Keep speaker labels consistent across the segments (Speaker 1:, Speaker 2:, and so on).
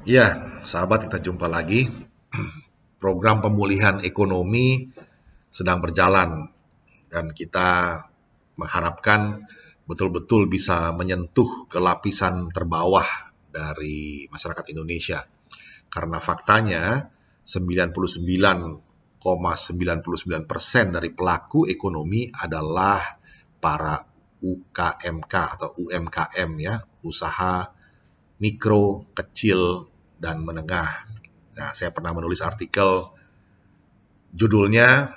Speaker 1: Ya, sahabat, kita jumpa lagi. Program pemulihan ekonomi sedang berjalan dan kita mengharapkan betul-betul bisa menyentuh ke lapisan terbawah dari masyarakat Indonesia. Karena faktanya 99,99% dari pelaku ekonomi adalah para UKMK atau UMKM, ya, usaha mikro, kecil, dan menengah. Nah, saya pernah menulis artikel judulnya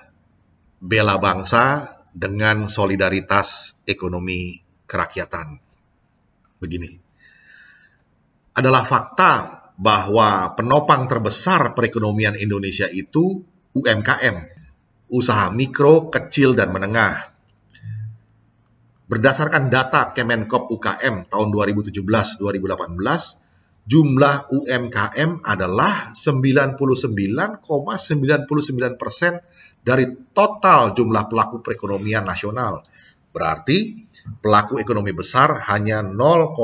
Speaker 1: Bela Bangsa dengan Solidaritas Ekonomi Kerakyatan. Begini, adalah fakta bahwa penopang terbesar perekonomian Indonesia itu UMKM, usaha mikro, kecil, dan menengah. Berdasarkan data Kemenkop UKM tahun 2017-2018, jumlah UMKM adalah 99,99% dari total jumlah pelaku perekonomian nasional. Berarti pelaku ekonomi besar hanya 0,01%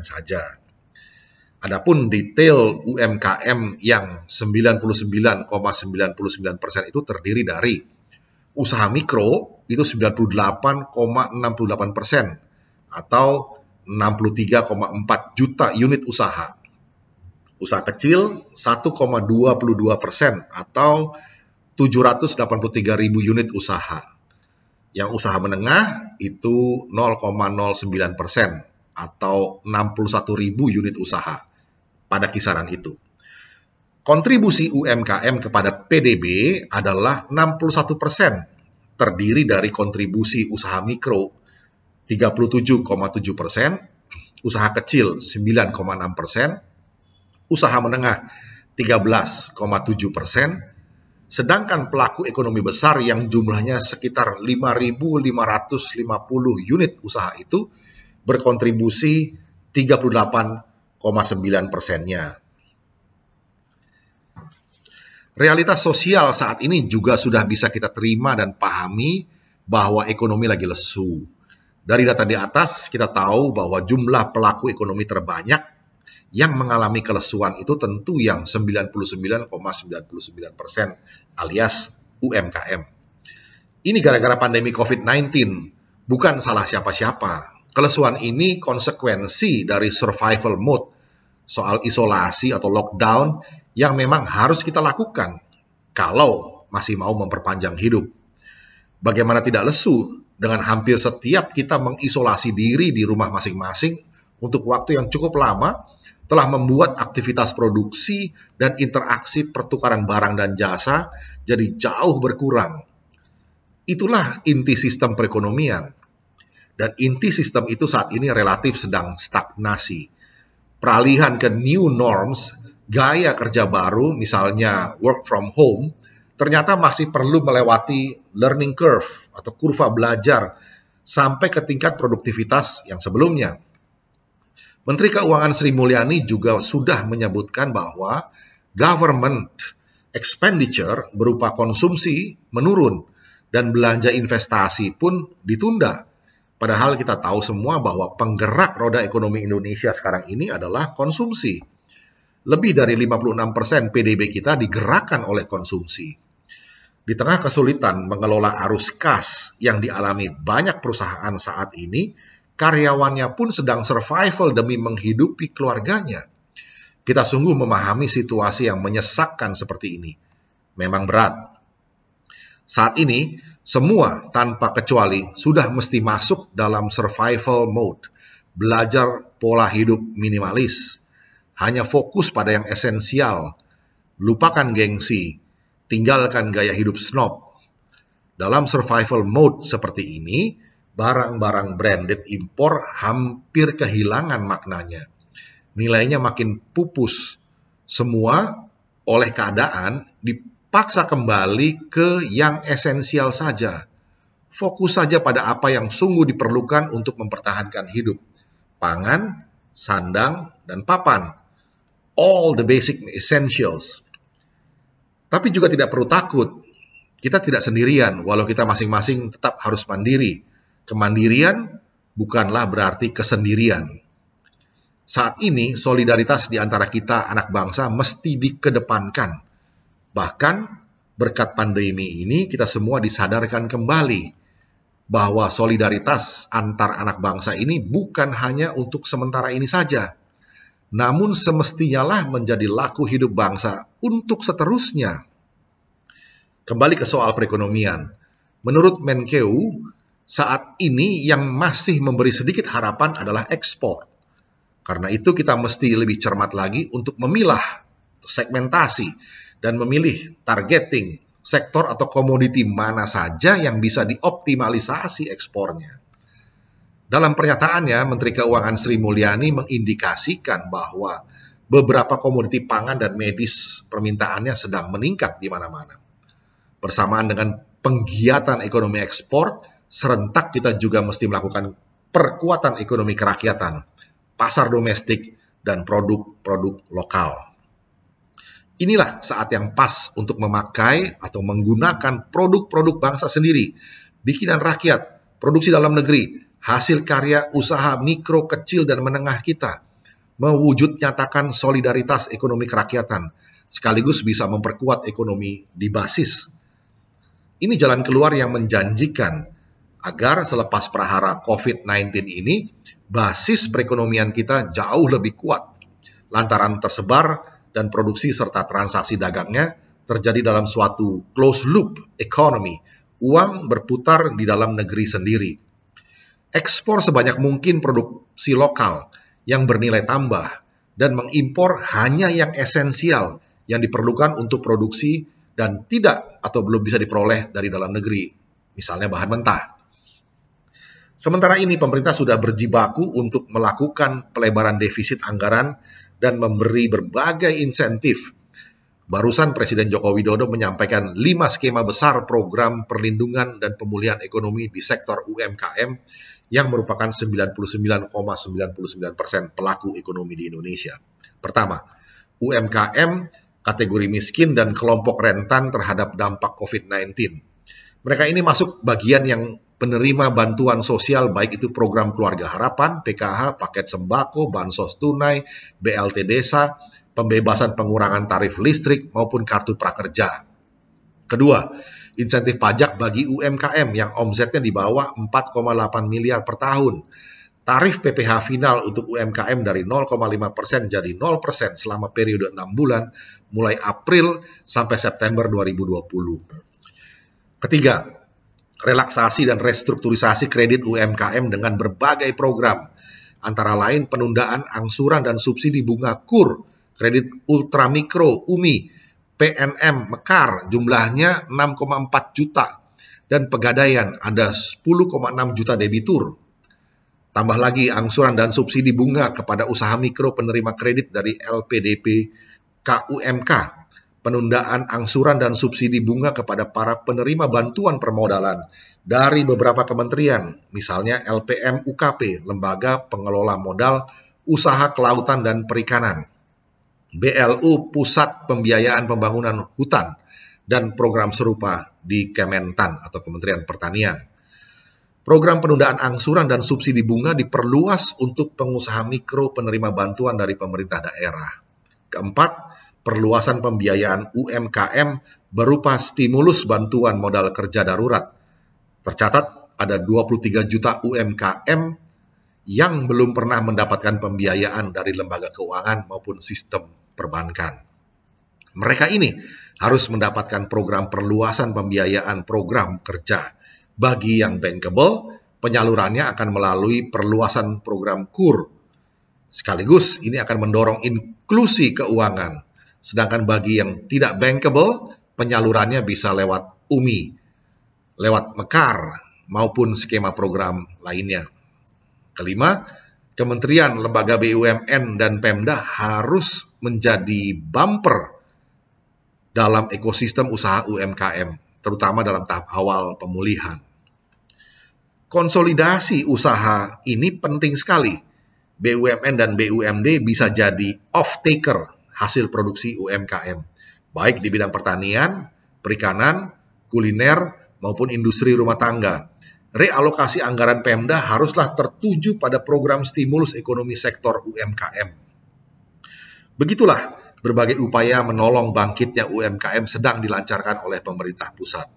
Speaker 1: saja. Adapun detail UMKM yang 99,99% itu terdiri dari usaha mikro itu 98,68% atau 63,4 juta unit usaha. Usaha kecil 1,22% atau 783.000 unit usaha. Yang usaha menengah itu 0,09% atau 61.000 unit usaha. Pada kisaran itu. Kontribusi UMKM kepada PDB adalah 61%, terdiri dari kontribusi usaha mikro 37,7%, usaha kecil 9,6%, usaha menengah 13,7%, sedangkan pelaku ekonomi besar yang jumlahnya sekitar 5.550 unit usaha itu berkontribusi 38,9%-nya. Realitas sosial saat ini juga sudah bisa kita terima dan pahami bahwa ekonomi lagi lesu. Dari data di atas, kita tahu bahwa jumlah pelaku ekonomi terbanyak yang mengalami kelesuan itu tentu yang 99,99% alias UMKM. Ini gara-gara pandemi COVID-19, bukan salah siapa-siapa. Kelesuan ini konsekuensi dari survival mode, soal isolasi atau lockdown yang memang harus kita lakukan kalau masih mau memperpanjang hidup. Bagaimana tidak lesu dengan hampir setiap kita mengisolasi diri di rumah masing-masing untuk waktu yang cukup lama telah membuat aktivitas produksi dan interaksi pertukaran barang dan jasa jadi jauh berkurang. Itulah inti sistem perekonomian. Dan inti sistem itu saat ini relatif sedang stagnasi. Peralihan ke new norms, gaya kerja baru, misalnya work from home, ternyata masih perlu melewati learning curve atau kurva belajar sampai ke tingkat produktivitas yang sebelumnya. Menteri Keuangan Sri Mulyani juga sudah menyebutkan bahwa government expenditure berupa konsumsi menurun dan belanja investasi pun ditunda. Padahal kita tahu semua bahwa penggerak roda ekonomi Indonesia sekarang ini adalah konsumsi. Lebih dari 56% PDB kita digerakkan oleh konsumsi. Di tengah kesulitan mengelola arus kas yang dialami banyak perusahaan saat ini, karyawannya pun sedang survival demi menghidupi keluarganya. Kita sungguh memahami situasi yang menyesakkan seperti ini. Memang berat. Saat ini, semua tanpa kecuali sudah mesti masuk dalam survival mode, belajar pola hidup minimalis, hanya fokus pada yang esensial, lupakan gengsi, tinggalkan gaya hidup snob. Dalam survival mode seperti ini, barang-barang branded impor hampir kehilangan maknanya. Nilainya makin pupus. Semua oleh keadaan dipaksa kembali ke yang esensial saja. Fokus saja pada apa yang sungguh diperlukan untuk mempertahankan hidup. Pangan, sandang, dan papan. All the basic essentials. Tapi juga tidak perlu takut. Kita tidak sendirian, walau kita masing-masing tetap harus mandiri. Kemandirian bukanlah berarti kesendirian. Saat ini solidaritas di antara kita anak bangsa mesti dikedepankan. Bahkan berkat pandemi ini kita semua disadarkan kembali bahwa solidaritas antar anak bangsa ini bukan hanya untuk sementara ini saja, namun semestinya lah menjadi laku hidup bangsa untuk seterusnya. Kembali ke soal perekonomian. Menurut Menkeu, saat ini yang masih memberi sedikit harapan adalah ekspor. Karena itu kita mesti lebih cermat lagi untuk memilah, segmentasi, dan memilih targeting sektor atau komoditi mana saja yang bisa dioptimalisasi ekspornya. Dalam pernyataannya, Menteri Keuangan Sri Mulyani mengindikasikan bahwa beberapa komoditi pangan dan medis permintaannya sedang meningkat di mana-mana. Bersamaan dengan penggiatan ekonomi ekspor, serentak kita juga mesti melakukan perkuatan ekonomi kerakyatan, pasar domestik, dan produk-produk lokal. Inilah saat yang pas untuk memakai atau menggunakan produk-produk bangsa sendiri, bikinan rakyat, produksi dalam negeri, hasil karya usaha mikro, kecil, dan menengah kita, mewujud nyatakan solidaritas ekonomi kerakyatan, sekaligus bisa memperkuat ekonomi di basis. Ini jalan keluar yang menjanjikan agar selepas prahara COVID-19 ini, basis perekonomian kita jauh lebih kuat. Lantaran tersebar dan produksi serta transaksi dagangnya terjadi dalam suatu closed loop economy, uang berputar di dalam negeri sendiri. Ekspor sebanyak mungkin produksi lokal yang bernilai tambah dan mengimpor hanya yang esensial yang diperlukan untuk produksi dan tidak atau belum bisa diperoleh dari dalam negeri, misalnya bahan mentah. Sementara ini pemerintah sudah berjibaku untuk melakukan pelebaran defisit anggaran dan memberi berbagai insentif. Barusan Presiden Joko Widodo menyampaikan 5 skema besar program perlindungan dan pemulihan ekonomi di sektor UMKM yang merupakan 99,99% pelaku ekonomi di Indonesia. Pertama, UMKM kategori miskin dan kelompok rentan terhadap dampak COVID-19. Mereka ini masuk bagian yang penerima bantuan sosial baik itu program Keluarga Harapan, PKH, paket sembako, bansos tunai, BLT desa, pembebasan pengurangan tarif listrik maupun kartu prakerja. Kedua, insentif pajak bagi UMKM yang omsetnya di bawah 4,8 miliar per tahun. Tarif PPh final untuk UMKM dari 0,5% jadi 0% selama periode 6 bulan mulai April sampai September 2020. Ketiga, relaksasi dan restrukturisasi kredit UMKM dengan berbagai program, antara lain penundaan angsuran dan subsidi bunga KUR, kredit ultramikro UMI, PNM Mekar jumlahnya 6,4 juta, dan Pegadaian ada 10,6 juta debitur. Tambah lagi angsuran dan subsidi bunga kepada usaha mikro penerima kredit dari LPDP KUMK, penundaan angsuran dan subsidi bunga kepada para penerima bantuan permodalan dari beberapa kementerian, misalnya LPM UKP, Lembaga Pengelola Modal Usaha Kelautan dan Perikanan, BLU Pusat Pembiayaan Pembangunan Hutan, dan program serupa di Kementan atau Kementerian Pertanian. Program penundaan angsuran dan subsidi bunga diperluas untuk pengusaha mikro penerima bantuan dari pemerintah daerah. Keempat, perluasan pembiayaan UMKM berupa stimulus bantuan modal kerja darurat. Tercatat ada 23 juta UMKM yang belum pernah mendapatkan pembiayaan dari lembaga keuangan maupun sistem perbankan. Mereka ini harus mendapatkan program perluasan pembiayaan program kerja. Bagi yang bankable, penyalurannya akan melalui perluasan program KUR. Sekaligus ini akan mendorong inklusi keuangan. Sedangkan bagi yang tidak bankable, penyalurannya bisa lewat UMI, lewat Mekar, maupun skema program lainnya. Kelima, kementerian, lembaga BUMN, dan Pemda harus menjadi bumper dalam ekosistem usaha UMKM, terutama dalam tahap awal pemulihan. Konsolidasi usaha ini penting sekali. BUMN dan BUMD bisa jadi off-taker hasil produksi UMKM, baik di bidang pertanian, perikanan, kuliner, maupun industri rumah tangga. realokasi anggaran Pemda haruslah tertuju pada program stimulus ekonomi sektor UMKM. Begitulah berbagai upaya menolong bangkitnya UMKM sedang dilancarkan oleh pemerintah pusat.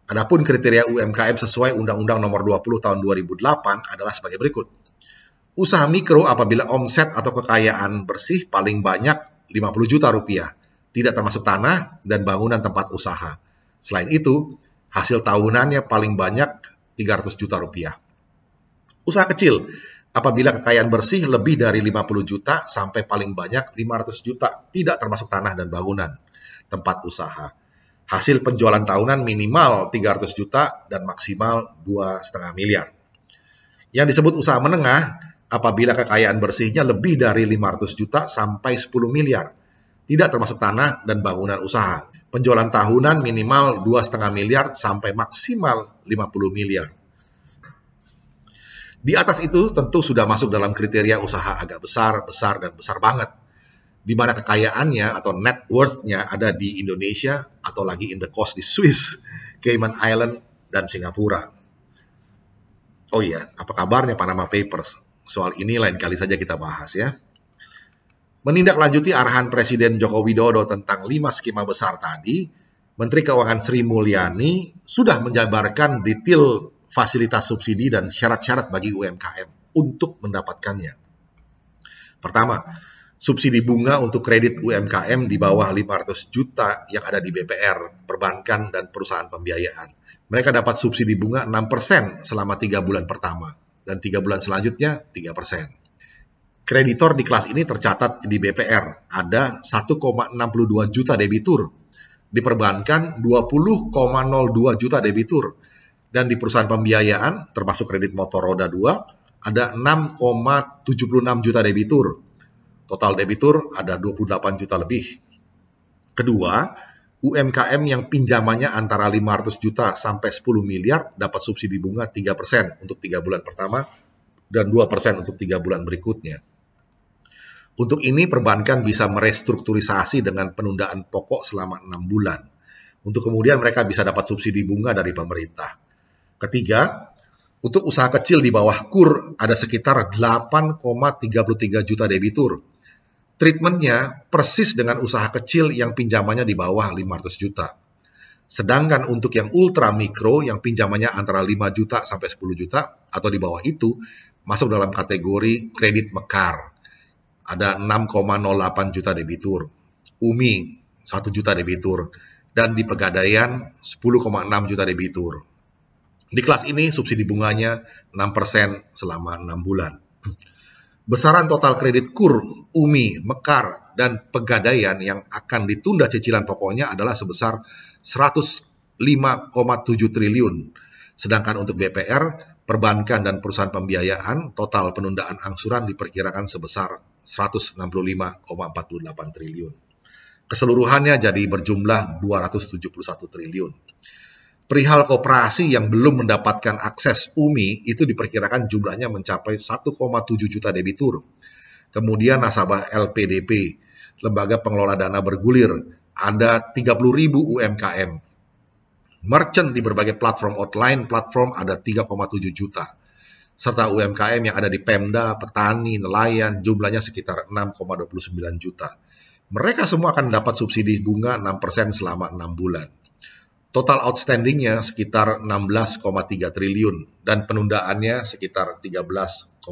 Speaker 1: Adapun kriteria UMKM sesuai Undang-Undang Nomor 20 Tahun 2008 adalah sebagai berikut. Usaha mikro apabila omset atau kekayaan bersih paling banyak 50 juta rupiah, tidak termasuk tanah dan bangunan tempat usaha. Selain itu, hasil tahunannya paling banyak 300 juta rupiah. Usaha kecil apabila kekayaan bersih lebih dari 50 juta sampai paling banyak 500 juta, tidak termasuk tanah dan bangunan tempat usaha. Hasil penjualan tahunan minimal 300 juta dan maksimal 2,5 miliar. Yang disebut usaha menengah apabila kekayaan bersihnya lebih dari 500 juta sampai 10 miliar, tidak termasuk tanah dan bangunan usaha. Penjualan tahunan minimal 2,5 miliar sampai maksimal 50 miliar. Di atas itu tentu sudah masuk dalam kriteria usaha agak besar, besar, dan besar banget, di mana kekayaannya atau net worth-nya ada di Indonesia atau lagi in the coast di Swiss, Cayman Island, dan Singapura. Oh iya, apa kabarnya Panama Papers? Soal ini lain kali saja kita bahas ya. Menindaklanjuti arahan Presiden Joko Widodo tentang 5 skema besar tadi, Menteri Keuangan Sri Mulyani sudah menjabarkan detail fasilitas subsidi dan syarat-syarat bagi UMKM untuk mendapatkannya. Pertama, subsidi bunga untuk kredit UMKM di bawah 500 juta yang ada di BPR, perbankan, dan perusahaan pembiayaan. Mereka dapat subsidi bunga 6% selama 3 bulan pertama, dan 3 bulan selanjutnya 3%. Kreditor di kelas ini tercatat di BPR, ada 1,62 juta debitur, di perbankan 20,02 juta debitur, dan di perusahaan pembiayaan, termasuk kredit motor roda 2, ada 6,76 juta debitur. Total debitur ada 28 juta lebih. Kedua, UMKM yang pinjamannya antara 500 juta sampai 10 miliar dapat subsidi bunga 3% untuk 3 bulan pertama dan 2% untuk 3 bulan berikutnya. Untuk ini perbankan bisa merestrukturisasi dengan penundaan pokok selama 6 bulan. Untuk kemudian mereka bisa dapat subsidi bunga dari pemerintah. Ketiga, untuk usaha kecil di bawah KUR ada sekitar 8,33 juta debitur. Treatmentnya persis dengan usaha kecil yang pinjamannya di bawah 500 juta. Sedangkan untuk yang ultra mikro yang pinjamannya antara 5 juta sampai 10 juta atau di bawah itu masuk dalam kategori kredit mekar. Ada 6,08 juta debitur. UMI 1 juta debitur. Dan di Pegadaian 10,6 juta debitur. Di kelas ini subsidi bunganya 6% selama 6 bulan. Besaran total kredit KUR, UMI, Mekar, dan Pegadaian yang akan ditunda cicilan pokoknya adalah sebesar 105,7 triliun. Sedangkan untuk BPR, perbankan dan perusahaan pembiayaan, total penundaan angsuran diperkirakan sebesar 165,48 triliun. Keseluruhannya jadi berjumlah 271 triliun. Perihal koperasi yang belum mendapatkan akses UMI itu diperkirakan jumlahnya mencapai 1,7 juta debitur. Kemudian nasabah LPDP, Lembaga Pengelola Dana Bergulir, ada 30.000 UMKM. Merchant di berbagai platform online ada 3,7 juta. Serta UMKM yang ada di Pemda, petani, nelayan, jumlahnya sekitar 6,29 juta. Mereka semua akan dapat subsidi bunga 6% selama 6 bulan. Total outstandingnya sekitar 16,3 triliun dan penundaannya sekitar 13,87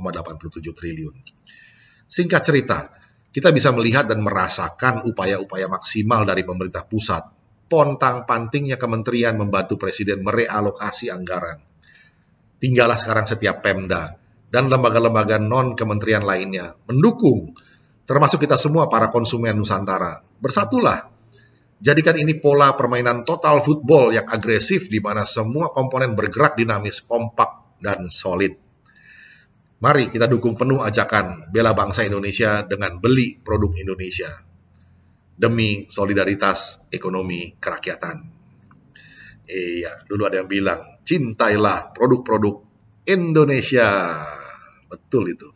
Speaker 1: triliun. Singkat cerita, kita bisa melihat dan merasakan upaya-upaya maksimal dari pemerintah pusat. Pontang-pantingnya kementerian membantu Presiden merealokasi anggaran. Tinggallah sekarang setiap Pemda dan lembaga-lembaga non-kementerian lainnya mendukung, termasuk kita semua para konsumen Nusantara. Bersatulah. Jadikan ini pola permainan total football yang agresif di mana semua komponen bergerak dinamis, kompak, dan solid. Mari kita dukung penuh ajakan bela bangsa Indonesia dengan beli produk Indonesia. Demi solidaritas ekonomi kerakyatan. Iya, dulu ada yang bilang, cintailah produk-produk Indonesia. Betul itu.